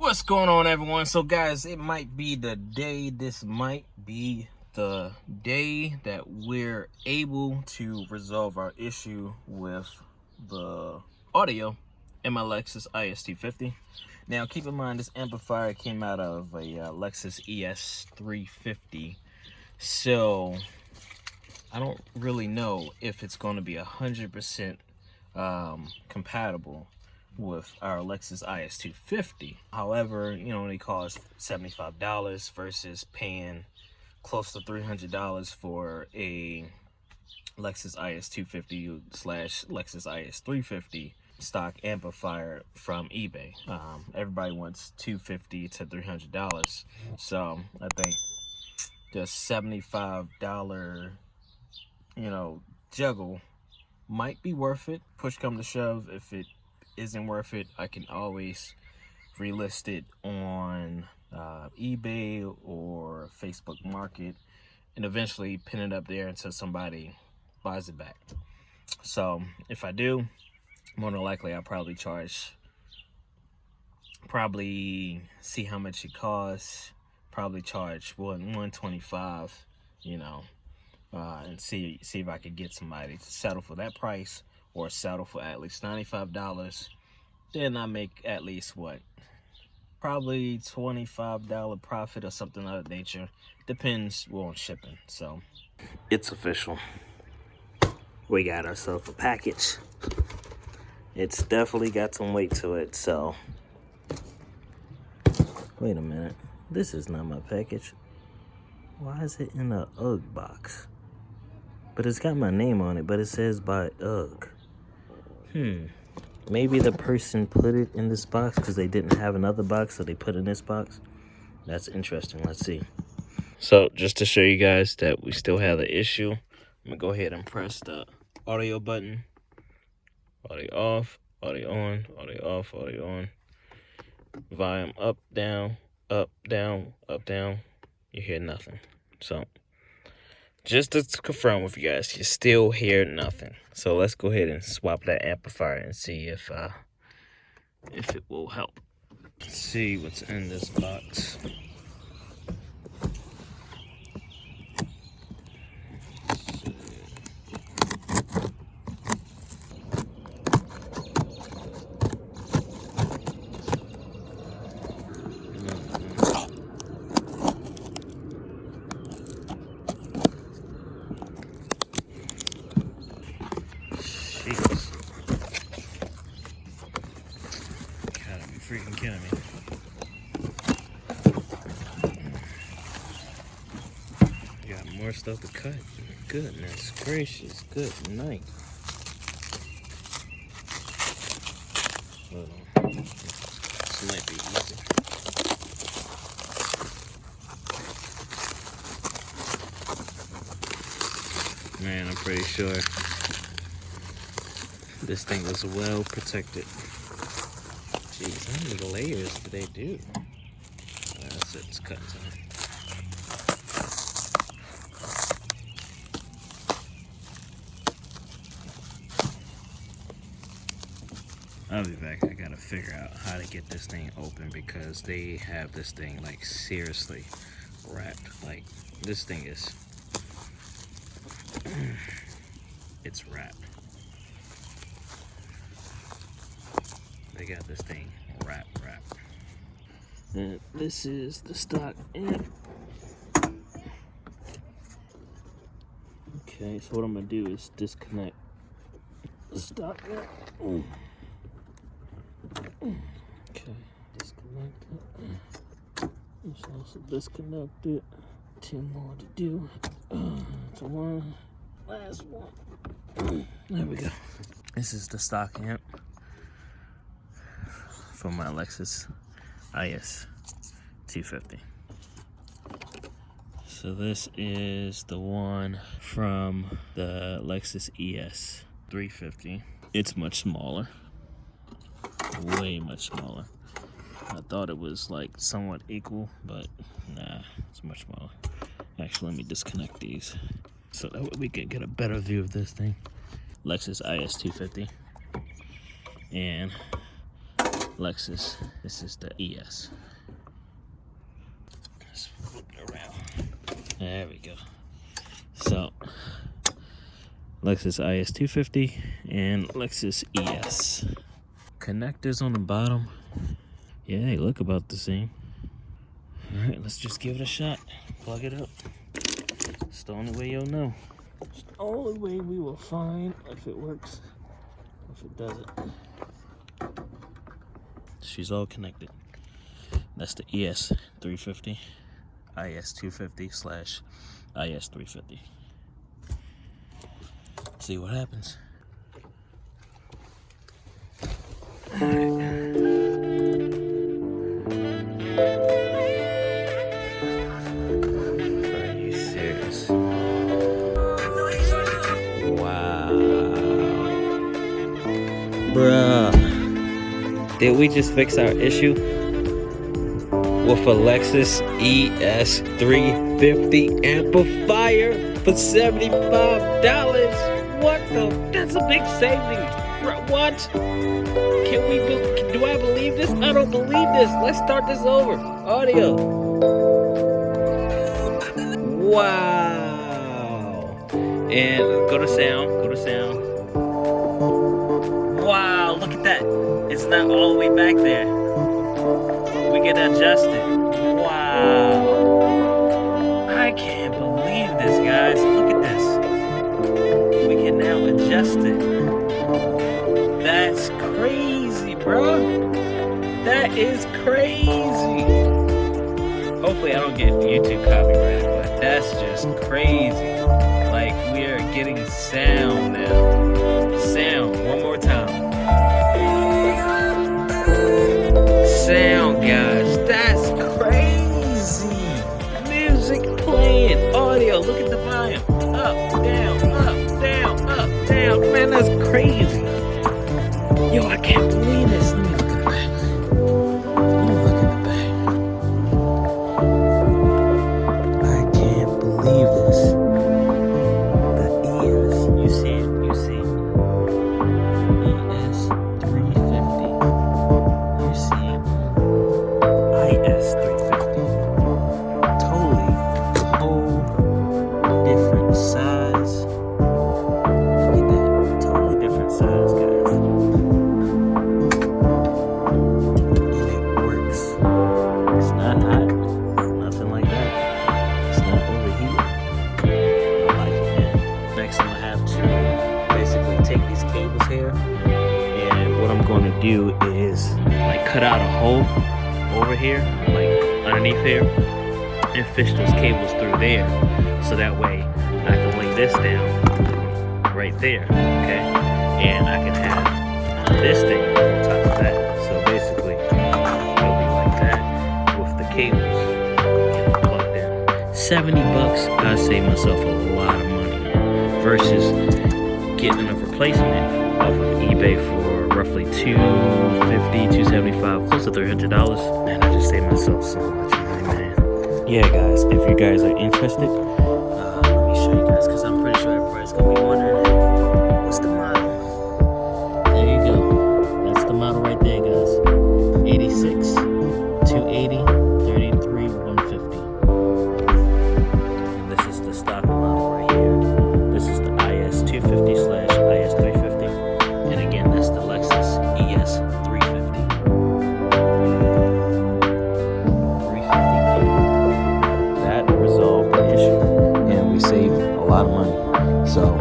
What's going on, everyone? So guys, it might be the day, this might be the day that we're able to resolve our issue with the audio in my Lexus IS250. Now keep in mind, this amplifier came out of a Lexus IS350, so I don't really know if it's going to be 100% compatible with our Lexus IS250. However, you know, they cost $75 versus paying close to $300 for a Lexus IS250 slash Lexus IS350 stock amplifier from eBay. Everybody wants $250 to $300, so I think just $75, you know, juggle might be worth it. Push come to shove, if it isn't worth it, I can always relist it on eBay or Facebook Market and eventually pin it up there until somebody buys it back. So if I do, more than likely I'll probably see how much it costs, probably charge $125, you know, and see if I could get somebody to settle for that price, or settle for at least $95. Then I make at least what, probably $25 profit or something of that nature. Depends on shipping. So it's official, we got ourselves a package. It's definitely got some weight to it. So wait a minute, this is not my package. Why is it in a UGG box? But it's got my name on it, but it says by UGG. Maybe the person put it in this box because they didn't have another box, so they put it in this box. That's interesting. Let's see. So just to show you guys that we still have the issue, I'm gonna go ahead and press the audio button. Audio off, audio on, audio off, audio on. Volume up, down, up, down, up, down. You hear nothing. So just to confirm with you guys, you still hear nothing. So let's go ahead and swap that amplifier and see if it will help. Let's see what's in this box. Jeez. Gotta be freaking kidding me. Got more stuff to cut. Goodness gracious, good night. Hold on. This might be easy. Man, I'm pretty sure this thing was well protected. Jeez, how many layers do they do? That's it, it's cutting time. I'll be back. I gotta figure out how to get this thing open because they have this thing like seriously wrapped. Like, this thing is, it's wrapped. They got this thing wrapped. And this is the stock amp. Okay, so what I'm gonna do is disconnect the stock amp. Okay, disconnect it. Let's also disconnect it. 10 more to do. So one, last one. There we go. This is the stock amp for my Lexus IS250. So this is the one from the Lexus IS350. It's much smaller, way much smaller. I thought it was like somewhat equal, but nah, it's much smaller. Actually, let me disconnect these so that way we can get a better view of this thing. Lexus IS250 and Lexus. This is the ES. Let's flip it around. There we go. So, Lexus IS250 and Lexus ES. Connectors on the bottom. Yeah, they look about the same. Alright, let's just give it a shot. Plug it up. It's the only way you'll know. It's the only way we will find if it works, if it doesn't. She's all connected. That's the ES350, IS250 / IS350. See what happens. Are you serious? Wow. Bruh. Did we just fix our issue with a Lexus IS350 amplifier for $75? What the? That's a big savings. What? Can we do I believe this? I don't believe this. Let's start this over. Audio. Wow. And go to sound. Go to sound. Wow, look at that. It's not all the way back there. We can adjust it. Wow. I can't believe this, guys. Look at this. We can now adjust it. That's crazy, bro. That is crazy. Hopefully I don't get YouTube copyrighted, but that's just crazy. Like, we are getting sound now. Sound, one more time. Sound, guys, that's crazy. Music playing, audio, look at the volume. Up, down, up, down, up, down. Man, that's crazy. Yo, I can't believe this. Let me look at the back. Let me look at the back. I can't believe this. The ES, you see it? You see it? ES350. You see it? IS350. Totally whole different size. Look at that. Totally different size, guys. Do is like cut out a hole over here, like underneath here, and fish those cables through there, so that way I can lay this down right there, okay, and I can have this thing on top of that. So basically it'll be like that with the cables plugged in. $70, I save myself a lot of money versus getting a replacement off of eBay for roughly $250, $275, close to $300. Man, I just saved myself so much money, man. Yeah, guys, if you guys are interested, let me show you guys, because I'm pretty sure everybody's gonna be wondering, what's the model? There you go. That's the model right there, guys. 86, 280, 33, 150. And this is the stock model right here. This is the IS250 / IS350. And again, that's the Lexus ES350. 350. That resolved the issue, and we saved a lot of money. So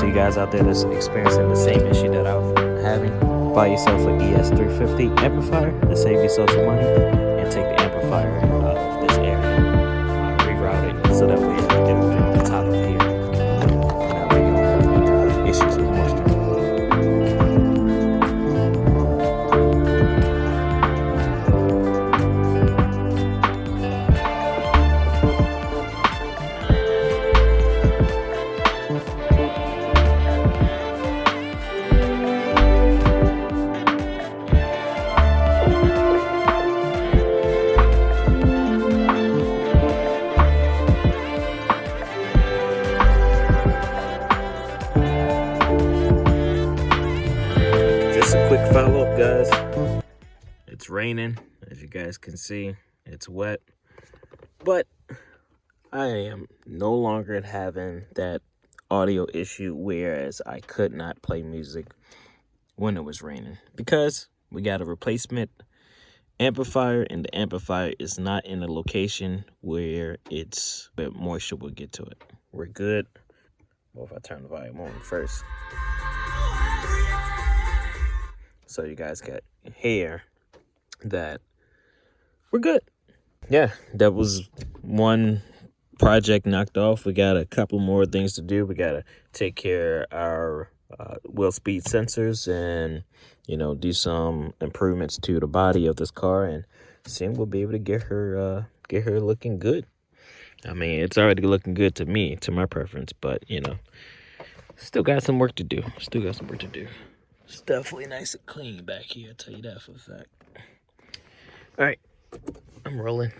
you guys out there that's experiencing the same issue that I'm having, buy yourself an ES350 amplifier to save yourself some money, and take the amplifier out of this area. Reroute it so that way it will be on the top of here. That way you don't have issues with moisture. raining, as you guys can see. It's wet, but I am no longer having that audio issue, whereas I could not play music when it was raining, because we got a replacement amplifier, and the amplifier is not in a location where moisture will get to it. We're good. Well, if I turn the volume on first, so you guys can hear that we're good. Yeah, that was one project knocked off. We got a couple more things to do. We got to take care of our wheel speed sensors and, you know, do some improvements to the body of this car, and soon we'll be able to get her looking good. I mean, it's already looking good to me, to my preference, but, you know, still got some work to do. It's definitely nice and clean back here, I'll tell you that for a fact. All right, I'm rolling.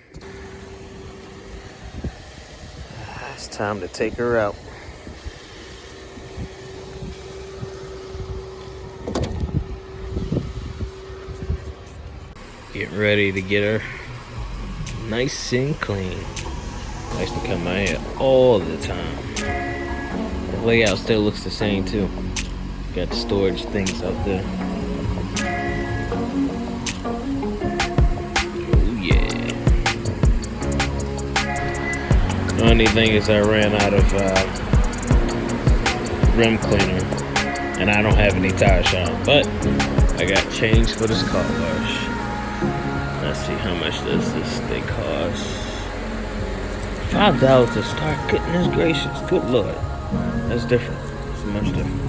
It's time to take her out. Getting ready to get her nice and clean. I used to cut my hair all the time. The layout still looks the same too. Got the storage things out there. Oh yeah. The only thing is I ran out of rim cleaner, and I don't have any tire shine, but I got change for this car wash. Let's see, how much does this thing cost? $5 to start. Goodness gracious, good lord. That's different. It's much different.